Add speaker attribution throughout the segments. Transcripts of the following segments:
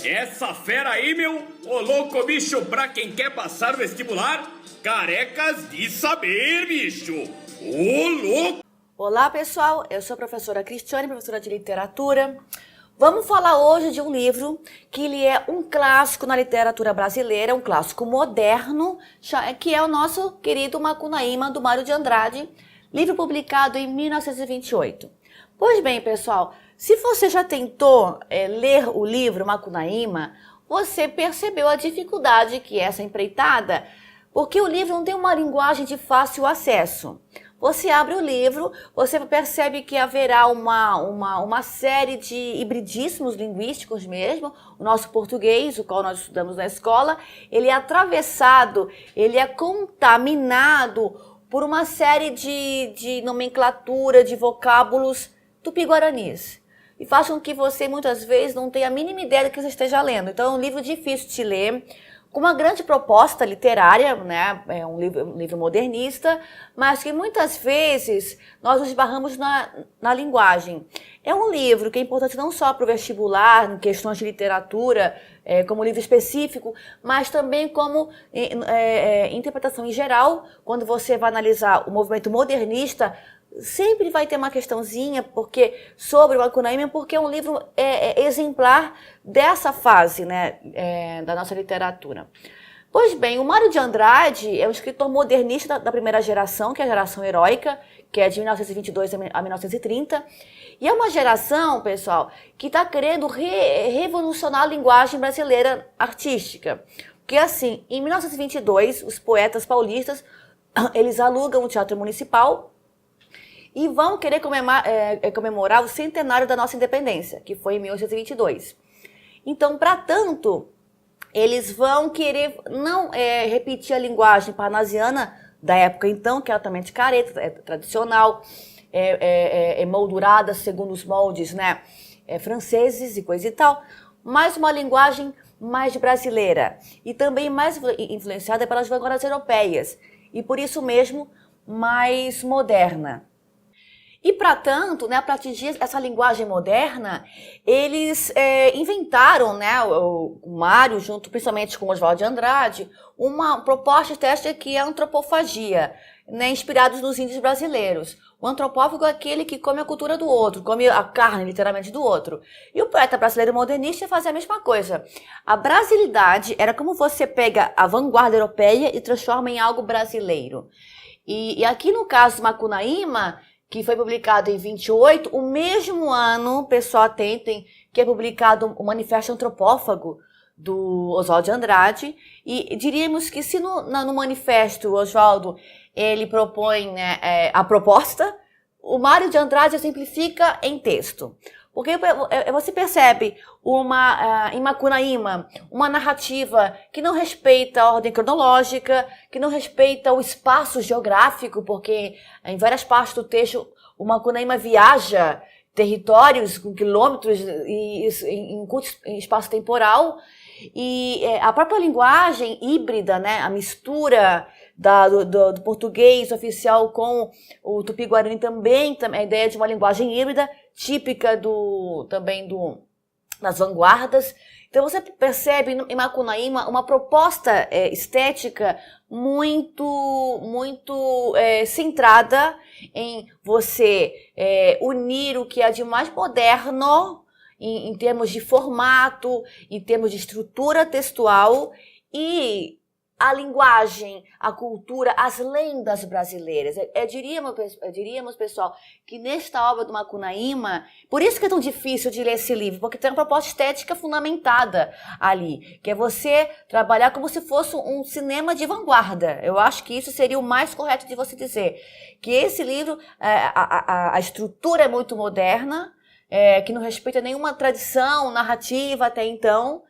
Speaker 1: Essa fera aí, meu, ô louco, bicho, pra quem quer passar vestibular, carecas de saber, bicho. Ô louco!
Speaker 2: Olá, pessoal, eu sou a professora Cristiane, professora de literatura. Vamos falar hoje de um livro que ele é um clássico na literatura brasileira, um clássico moderno, que é o nosso querido Macunaíma, do Mário de Andrade, livro publicado em 1928. Pois bem, pessoal, se você já tentou ler o livro Macunaíma, você percebeu a dificuldade que é essa empreitada, porque o livro não tem uma linguagem de fácil acesso. Você abre o livro, você percebe que haverá uma série de hibridismos linguísticos mesmo. O nosso português, o qual nós estudamos na escola, ele é atravessado, ele é contaminado por uma série de nomenclatura, de vocábulos tupi-guaranis. E faz com que você, muitas vezes, não tenha a mínima ideia do que você esteja lendo. Então, é um livro difícil de ler, com uma grande proposta literária, né? É um livro modernista, mas que muitas vezes nós nos esbarramos na linguagem. É um livro que é importante não só para o vestibular, em questões de literatura, como livro específico, mas também como interpretação em geral. Quando você vai analisar o movimento modernista, sempre vai ter uma questãozinha sobre o Macunaíma, porque é um livro exemplar dessa fase, né, da nossa literatura. Pois bem, o Mário de Andrade é um escritor modernista da primeira geração, que é a geração heróica, que é de 1922 a 1930. E é uma geração, pessoal, que está querendo revolucionar a linguagem brasileira artística. Porque, assim, em 1922, os poetas paulistas, eles alugam o Teatro Municipal e vão querer comemorar o centenário da nossa independência, que foi em 1822. Então, para tanto, eles vão querer não repetir a linguagem parnasiana da época então, que é altamente careta, tradicional, moldurada segundo os moldes, né, franceses e coisa e tal, mas uma linguagem mais brasileira e também mais influenciada pelas vanguardas europeias e, por isso mesmo, mais moderna. E, para tanto, né, para atingir essa linguagem moderna, eles inventaram, né, o Mário, junto principalmente com Oswald de Andrade, uma proposta estética que é a antropofagia, né, inspirados nos índios brasileiros. O antropófago é aquele que come a cultura do outro, come a carne, literalmente, do outro. E o poeta brasileiro modernista fazia a mesma coisa. A brasilidade era como você pega a vanguarda europeia e transforma em algo brasileiro. E aqui no caso do Macunaíma, que foi publicado em 28, o mesmo ano, pessoal, atentem, que é publicado o Manifesto Antropófago do Oswald de Andrade, e diríamos que se no manifesto o Oswaldo ele propõe, né, a proposta, o Mário de Andrade simplifica em texto. Porque você percebe em Macunaíma uma narrativa que não respeita a ordem cronológica, que não respeita o espaço geográfico, porque em várias partes do texto o Macunaíma viaja territórios com quilômetros e em curto espaço temporal. E a própria linguagem híbrida, né, a mistura do português oficial com o tupi-guarani também, a ideia de uma linguagem híbrida, típica das vanguardas. Então você percebe em Macunaíma uma proposta estética muito centrada em você unir o que é de mais moderno em termos de formato, em termos de estrutura textual e a linguagem, a cultura, as lendas brasileiras. Diríamos, pessoal, que nesta obra do Macunaíma, por isso que é tão difícil de ler esse livro, porque tem uma proposta estética fundamentada ali, que é você trabalhar como se fosse um cinema de vanguarda. Eu acho que isso seria o mais correto de você dizer, que esse livro, a estrutura é muito moderna, que não respeita nenhuma tradição narrativa até então,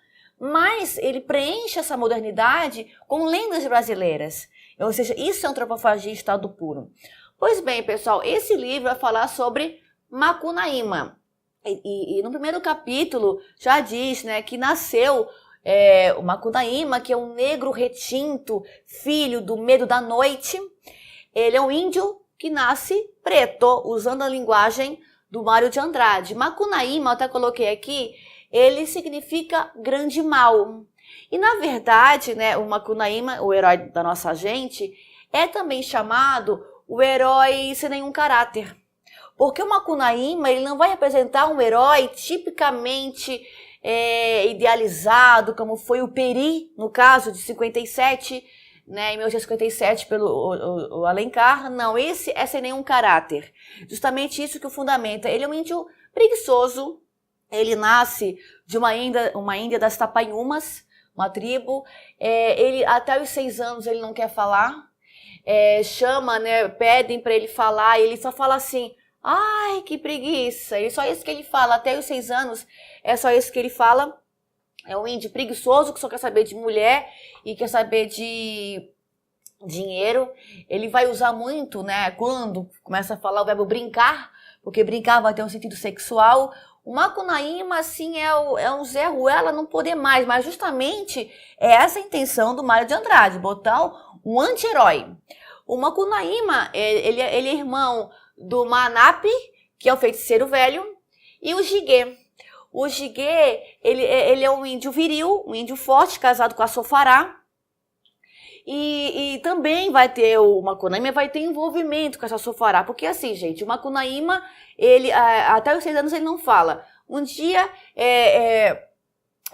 Speaker 2: mas ele preenche essa modernidade com lendas brasileiras. Ou seja, isso é antropofagia em estado puro. Pois bem, pessoal, esse livro vai falar sobre Macunaíma. E no primeiro capítulo já diz, né, que nasceu o Macunaíma, que é um negro retinto, filho do medo da noite. Ele é um índio que nasce preto, usando a linguagem do Mário de Andrade. Macunaíma, eu até coloquei aqui, ele significa grande mal. E na verdade, né, o Macunaíma, o herói da nossa gente, é também chamado o herói sem nenhum caráter. Porque o Macunaíma, ele não vai representar um herói tipicamente idealizado, como foi o Peri, no caso de 57, né, em 1857, pelo o Alencar. Não, esse é sem nenhum caráter. Justamente isso que o fundamenta. Ele é um índio preguiçoso, ele nasce de uma Índia das Tapanhumas, uma tribo. Ele, até os 6 anos, ele não quer falar. Chama, né, pedem para ele falar, e ele só fala assim, ai, que preguiça. E só isso que ele fala, até os 6 anos, é só isso que ele fala. É um índio preguiçoso que só quer saber de mulher e quer saber de dinheiro. Ele vai usar muito, né, quando começa a falar o verbo brincar, porque brincar vai ter um sentido sexual. O Macunaíma, assim, é um Zé Ruela não poder mais, mas justamente é essa a intenção do Mário de Andrade, botar um anti-herói. O Macunaíma, ele é irmão do Manape, que é o feiticeiro velho, e o Jigué. O Jigué, ele é um índio viril, um índio forte, casado com a Sofará. E também vai ter, o Macunaíma vai ter envolvimento com essa Sofará. Porque assim, gente, o Macunaíma, ele, até os 6 anos ele não fala. Um dia,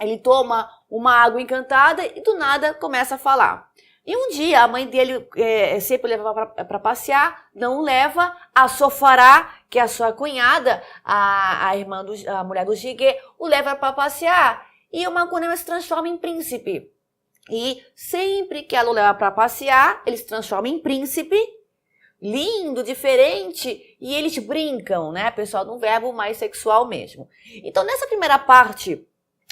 Speaker 2: ele toma uma água encantada e do nada começa a falar. E um dia a mãe dele sempre leva para passear, não leva. A Sofará, que é a sua cunhada, a mulher do Jigué, o leva para passear. E o Macunaíma se transforma em príncipe. E sempre que ela o leva para passear, ele se transforma em príncipe, lindo, diferente, e eles brincam, né, pessoal, num verbo mais sexual mesmo. Então, nessa primeira parte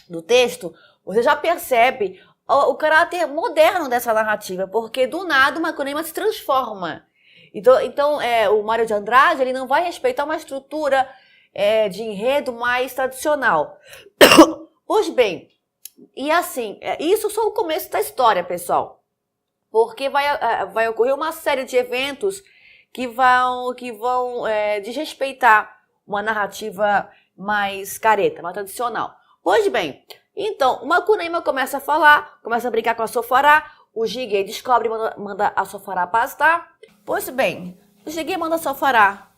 Speaker 2: do texto, você já percebe o caráter moderno dessa narrativa, porque do nada o Macunaíma se transforma. Então o Mário de Andrade, ele não vai respeitar uma estrutura de enredo mais tradicional. Pois bem, e assim, isso só o começo da história, pessoal. Porque vai ocorrer uma série de eventos que vão desrespeitar uma narrativa mais careta, mais tradicional. Pois bem, então, o Macunaíma começa a falar, começa a brincar com a Sofará, o Jigué descobre e manda a Sofará pastar. Pois bem, o Jigué manda a Sofará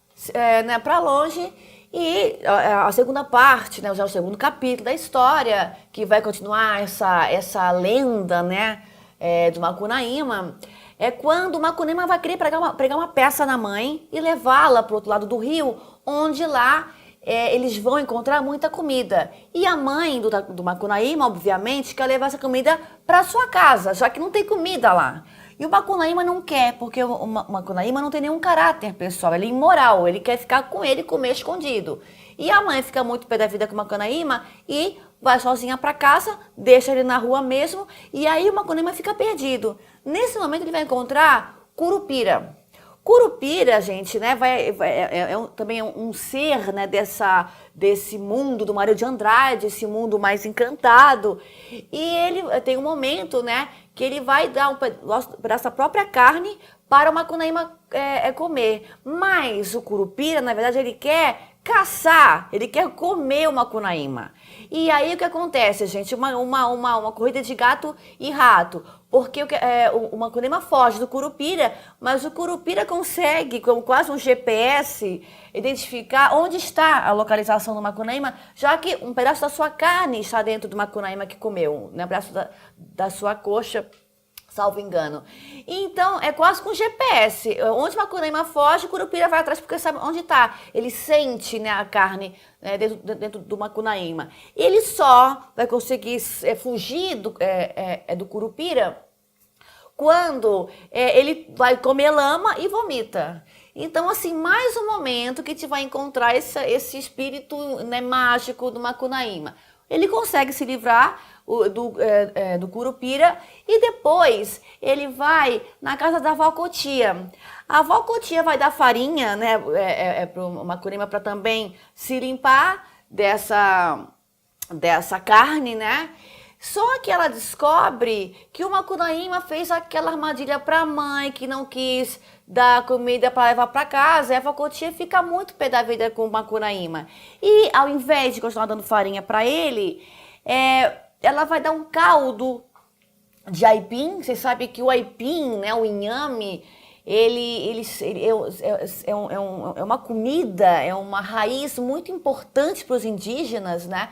Speaker 2: né, para longe, e a segunda parte, né, já o segundo capítulo da história, que vai continuar essa lenda, né, do Macunaíma, é quando o Macunaíma vai querer pregar uma peça na mãe e levá-la para o outro lado do rio, onde lá eles vão encontrar muita comida. E a mãe do Macunaíma, obviamente, quer levar essa comida para sua casa, já que não tem comida lá. E o Macunaíma não quer, porque o Macunaíma não tem nenhum caráter, pessoal. Ele é imoral, ele quer ficar com ele e comer escondido. E a mãe fica muito pé da vida com o Macunaíma e vai sozinha para casa, deixa ele na rua mesmo, e aí o Macunaíma fica perdido. Nesse momento ele vai encontrar Curupira. Curupira, gente, né, também é um ser, né, desse mundo do Mário de Andrade, esse mundo mais encantado. E ele tem um momento, né, que ele vai dar um pedaço da própria carne para o Macunaíma comer. Mas o Curupira, na verdade, ele quer caçar, ele quer comer o Macunaíma. E aí o que acontece, gente? Uma corrida de gato e rato. Porque o Macunaíma foge do Curupira, mas o Curupira consegue, como quase um GPS, identificar onde está a localização do Macunaíma, já que um pedaço da sua carne está dentro do Macunaíma que comeu, né? Um pedaço da sua coxa, salvo engano. Então, é quase com GPS. Onde o Macunaíma foge, o Curupira vai atrás porque sabe onde está. Ele sente, né, a carne, né, dentro do Macunaíma. Ele só vai conseguir fugir do Curupira quando ele vai comer lama e vomita. Então, assim, mais um momento que a gente vai encontrar esse espírito, né, mágico do Macunaíma. Ele consegue se livrar do Curupira e depois ele vai na casa da avó Cotia. A avó Cotia vai dar farinha, né, para o Macunaíma para também se limpar dessa carne, né? Só que ela descobre que o Macunaíma fez aquela armadilha para a mãe, que não quis dá comida para levar para casa, a Eva Cotia fica muito pé da vida com o Macunaíma. E ao invés de continuar dando farinha para ele, ela vai dar um caldo de aipim. Vocês sabem que o aipim, né, o inhame, ele é uma comida, é uma raiz muito importante para os indígenas, né?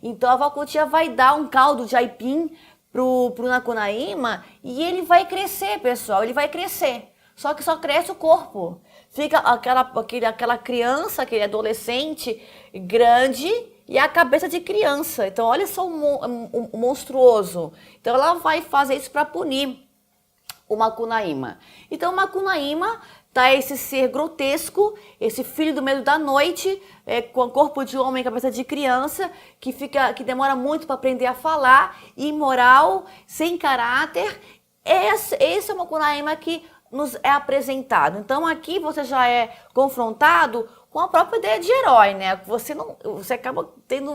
Speaker 2: Então a Avó Cotia vai dar um caldo de aipim pro Macunaíma e ele vai crescer, pessoal, ele vai crescer. Só que só cresce o corpo. Fica aquela criança, aquele adolescente grande e a cabeça de criança. Então olha só o monstruoso. Então ela vai fazer isso para punir o Macunaíma. Então o Macunaíma tá esse ser grotesco, esse filho do meio da noite, com corpo de homem e cabeça de criança, que demora muito para aprender a falar, imoral, sem caráter. Esse é o Macunaíma que nos é apresentado. Então aqui você já é confrontado com a própria ideia de herói, né? Você acaba tendo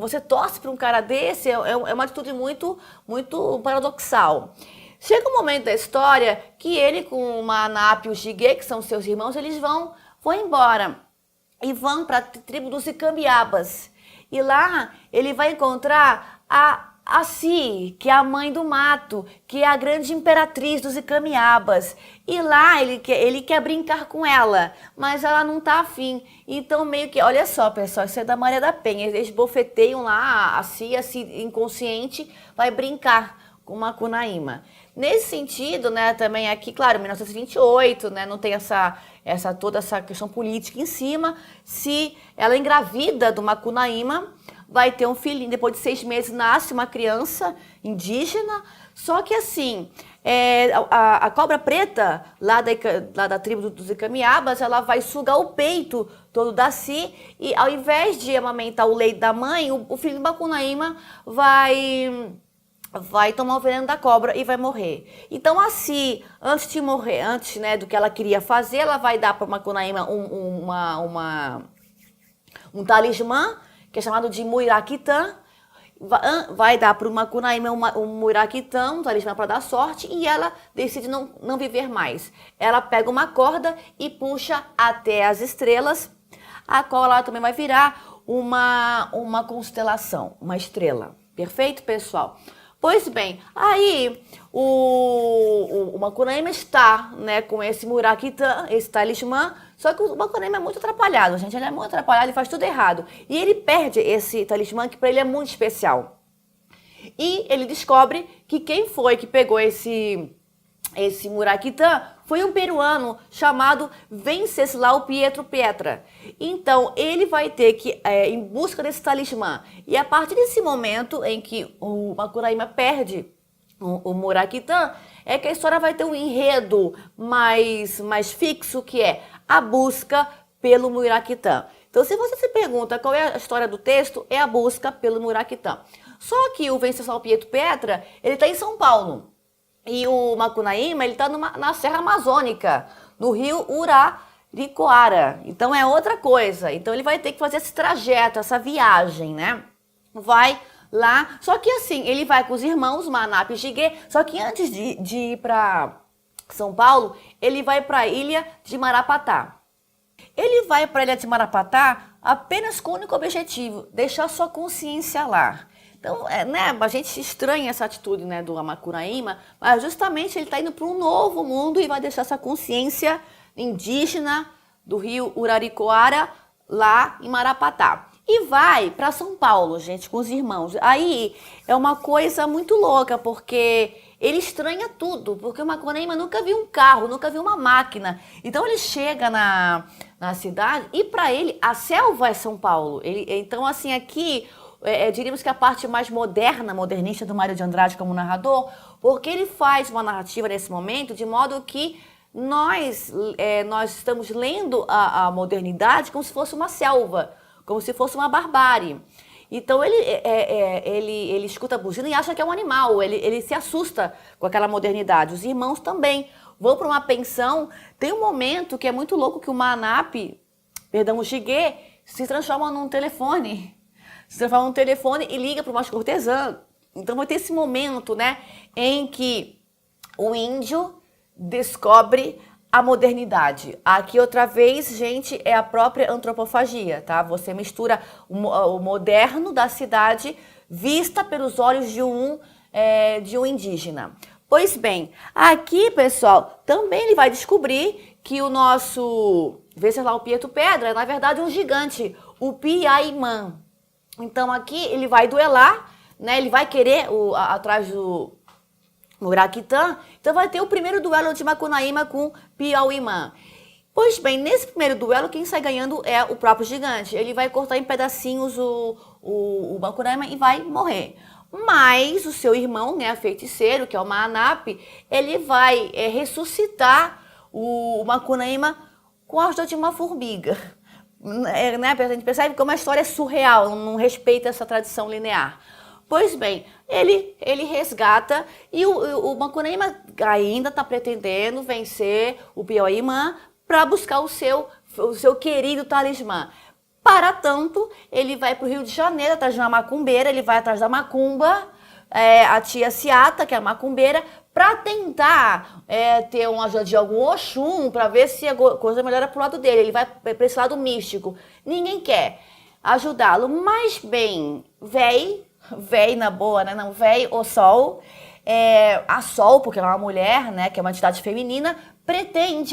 Speaker 2: você torce para um cara desse, é uma atitude muito, muito paradoxal. Chega um momento da história que ele com o Manap e o Jigué, que são seus irmãos, eles vão embora e vão para a tribo dos Icambiabas. E lá ele vai encontrar a Si, que é a mãe do mato, que é a grande imperatriz dos Icamiabas. E lá ele quer brincar com ela, mas ela não tá afim. Então meio que, olha só pessoal, isso é da Maria da Penha, eles bofeteiam lá a Si inconsciente vai brincar com Macunaíma. Nesse sentido, né, também aqui, claro, 1928, né, não tem toda essa questão política em cima. Se ela engravida do Macunaíma, vai ter um filhinho, depois de 6 meses nasce uma criança indígena, só que assim, a cobra preta, lá da tribo dos Icamiabas, ela vai sugar o peito todo da Si, e ao invés de amamentar o leite da mãe, o filho do Macunaíma vai tomar o veneno da cobra e vai morrer. Então a Si, antes de morrer, antes, né, do que ela queria fazer, ela vai dar para o Macunaíma um talismã, que é chamado de Muiraquitã. Vai dar para o Macunaíma um Muiraquitã, um talismã para dar sorte, e ela decide não viver mais. Ela pega uma corda e puxa até as estrelas, a qual ela também vai virar uma constelação, uma estrela. Perfeito, pessoal? Pois bem, aí o Macunaíma está, né, com esse Muiraquitã, esse talismã, só que o Macunaíma é muito atrapalhado, gente. Ele é muito atrapalhado, ele faz tudo errado. E ele perde esse talismã, que para ele é muito especial. E ele descobre que quem foi que pegou esse Muiraquitã foi um peruano chamado Venceslau Pietro Pietra. Então, ele vai ter que ir em busca desse talismã. E a partir desse momento em que o Macunaíma perde o Muiraquitã, é que a história vai ter um enredo mais fixo, que é a busca pelo Muiraquitã. Então, se você se pergunta qual é a história do texto, é a busca pelo Muiraquitã. Só que o Venceslau Pietro Pietra, ele está em São Paulo. E o Macunaíma, ele está na Serra Amazônica, no rio Uraricoara. Então é outra coisa. Então ele vai ter que fazer esse trajeto, essa viagem, né? Vai lá. Só que assim, ele vai com os irmãos, Manap e Jigué. Só que antes de ir para São Paulo, ele vai para a ilha de Marapatá. Ele vai para a ilha de Marapatá apenas com o único objetivo, deixar sua consciência lá. Então, né, a gente estranha essa atitude, né, do Macunaíma, mas justamente ele está indo para um novo mundo e vai deixar essa consciência indígena do rio Uraricoara lá em Marapatá. E vai para São Paulo, gente, com os irmãos. Aí é uma coisa muito louca, porque ele estranha tudo, porque o Macunaíma nunca viu um carro, nunca viu uma máquina. Então ele chega na cidade e para ele a selva é São Paulo. Então, assim, aqui... diríamos que a parte mais modernista do Mário de Andrade como narrador, porque ele faz uma narrativa nesse momento de modo que nós estamos lendo a modernidade como se fosse uma selva, como se fosse uma barbárie. Então ele escuta a buzina e acha que é um animal, ele se assusta com aquela modernidade. Os irmãos também vão para uma pensão. Tem um momento que é muito louco que o Jigué se transforma num telefone. Se transforma num telefone e liga para umas cortesãs. Então vai ter esse momento, né, em que o índio descobre a modernidade. Aqui outra vez, gente, é a própria antropofagia, tá? Você mistura o moderno da cidade vista pelos olhos de um indígena. Pois bem, aqui, pessoal, também ele vai descobrir que o nosso Venceslau Pietro Pedra é, na verdade, um gigante, o Piaimã. Então, aqui ele vai duelar, né? Ele vai querer atrás do Muraquitã. Então, vai ter o primeiro duelo de Macunaíma com Piauímã. Pois bem, nesse primeiro duelo, quem sai ganhando é o próprio gigante. Ele vai cortar em pedacinhos o Macunaíma e vai morrer. Mas o seu irmão, né, feiticeiro, que é o Maanap, ele vai ressuscitar o Macunaíma com a ajuda de uma formiga. Né? A gente percebe como a história é surreal, não respeita essa tradição linear. Pois bem, ele resgata e o Macunaíma ainda está pretendendo vencer o Piauímã para buscar o seu querido talismã. Para tanto, ele vai para o Rio de Janeiro atrás de uma macumbeira, ele vai atrás da macumba, a tia Ciata, que é a macumbeira, para tentar ter uma ajuda de algum Oxum, para ver se a coisa melhora para o lado dele. Ele vai para esse lado místico. Ninguém quer ajudá-lo, mas bem, véi na boa, né? Não, véi, o Sol, a Sol, porque ela é uma mulher, né? Que é uma entidade feminina,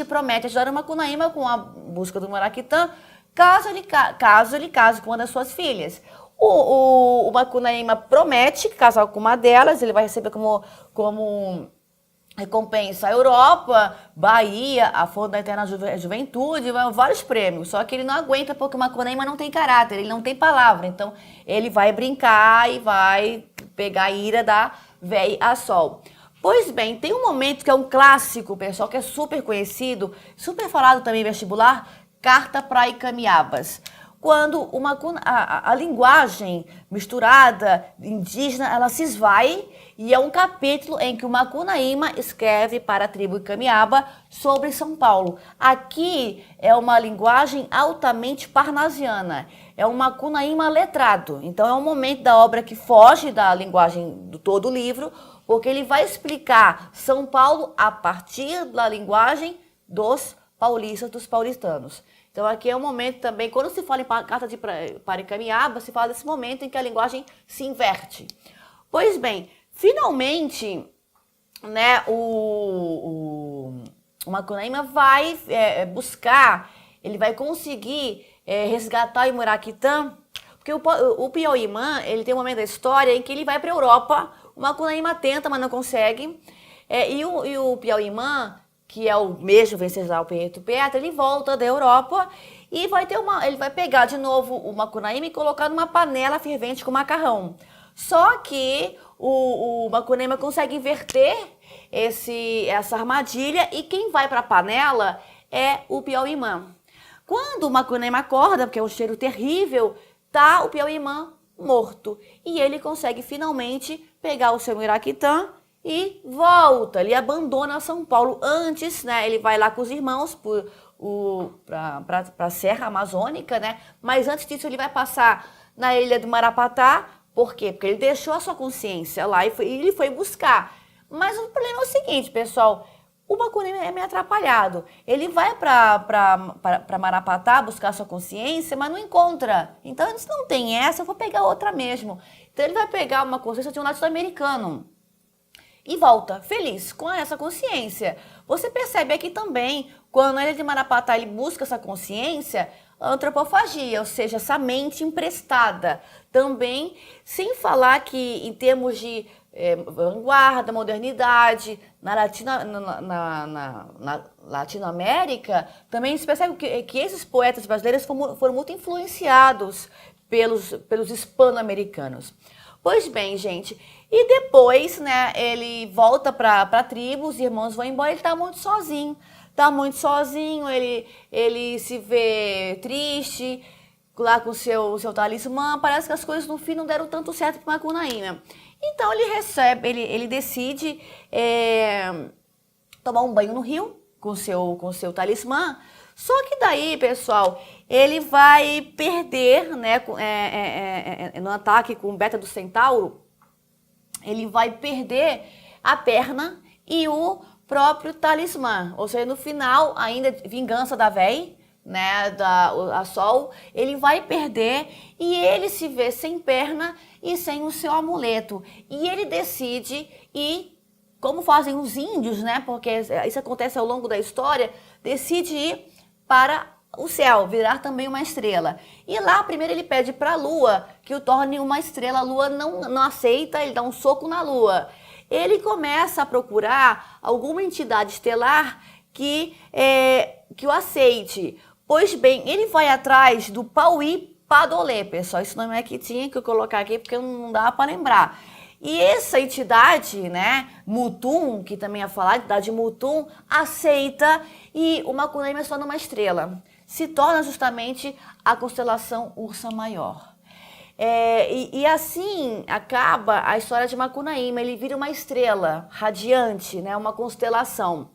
Speaker 2: promete ajudar o Macunaíma com a busca do Muraquitã, caso ele case com uma das suas filhas. O Macunaíma promete casar com uma delas, ele vai receber como recompensa a Europa, Bahia, a Flor da Eterna Juventude, vários prêmios. Só que ele não aguenta porque o Macunaíma não tem caráter, ele não tem palavra. Então, ele vai brincar e vai pegar a ira da véia a Sol. Pois bem, tem um momento que é um clássico, pessoal, que é super conhecido, super falado também em vestibular, Carta para Icamiabas. Quando a linguagem misturada, indígena, ela se esvai e é um capítulo em que o Macunaíma escreve para a tribo Icamiaba sobre São Paulo. Aqui é uma linguagem altamente parnasiana, é um Macunaíma letrado. Então é um momento da obra que foge da linguagem do todo o livro, porque ele vai explicar São Paulo a partir da linguagem dos paulistas, dos paulistanos. Então aqui é um momento também, quando se fala em carta para Icamiaba, se fala desse momento em que a linguagem se inverte. Pois bem, finalmente, né, o Macunaíma vai buscar, ele vai conseguir resgatar o Muraquitã, porque o Piauímã, ele tem um momento da história em que ele vai para a Europa, o Macunaíma tenta, mas não consegue, e o Piauímã, que é o mesmo Venceslau Pietro Pedra, ele volta da Europa e ele vai pegar de novo o Macunaíma e colocar numa panela fervente com macarrão. Só que o Macunaíma consegue inverter essa armadilha e quem vai para a panela é o Piauímã. Quando o Macunaíma acorda, porque é um cheiro terrível, tá o Piauímã morto. E ele consegue finalmente pegar o seu Muraquitã e volta, ele abandona São Paulo. Antes, né, ele vai lá com os irmãos para a Serra Amazônica, né? Mas antes disso ele vai passar na ilha do Marapatá. Por quê? Porque ele deixou a sua consciência lá e ele foi buscar. Mas o problema é o seguinte, pessoal, o Macunaíma é meio atrapalhado. Ele vai para Marapatá buscar a sua consciência, mas não encontra. Então, se não tem essa, eu vou pegar outra mesmo. Então, ele vai pegar uma consciência de um latino-americano e volta feliz com essa consciência. Você percebe aqui também, quando na ilha de Marapatá ele busca essa consciência, a antropofagia, ou seja, essa mente emprestada. Também, sem falar que em termos de vanguarda, modernidade, na Latinoamérica, também se percebe que esses poetas brasileiros foram muito influenciados pelos hispano-americanos. Pois bem, gente, e depois, né, ele volta para a tribo, os irmãos vão embora, ele tá muito sozinho, ele se vê triste, lá com o seu talismã, parece que as coisas no fim não deram tanto certo para Macunaíma. Então ele decide tomar um banho no rio com o seu talismã. Só que daí, pessoal, ele vai perder, né, no ataque com o Beta do Centauro, ele vai perder a perna e o próprio talismã. Ou seja, no final, ainda vingança da véi, né, a Sol, ele vai perder e ele se vê sem perna e sem o seu amuleto. E ele decide ir, como fazem os índios, né, porque isso acontece ao longo da história, decide ir para o céu, virar também uma estrela. E lá, primeiro ele pede para a Lua que o torne uma estrela. A Lua não aceita, ele dá um soco na Lua. Ele começa a procurar alguma entidade estelar que o aceite. Pois bem, ele vai atrás do Pauí Padolé, pessoal. Esse nome é que tinha que eu colocar aqui porque não dá para lembrar. E essa entidade, né, Mutum, que também ia falar, a entidade Mutum, aceita e o Macunaíma se torna uma estrela. Se torna justamente a constelação Ursa Maior. E assim acaba a história de Macunaíma. Ele vira uma estrela radiante, né, uma constelação.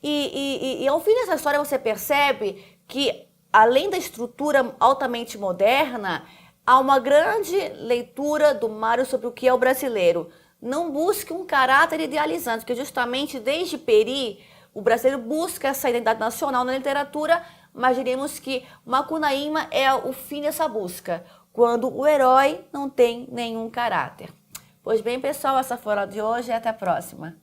Speaker 2: E ao fim dessa história você percebe que, além da estrutura altamente moderna, há uma grande leitura do Mário sobre o que é o brasileiro. Não busque um caráter idealizante, porque justamente desde Peri, o brasileiro busca essa identidade nacional na literatura, mas diríamos que Macunaíma é o fim dessa busca, quando o herói não tem nenhum caráter. Pois bem, pessoal, essa foi a aula de hoje e até a próxima.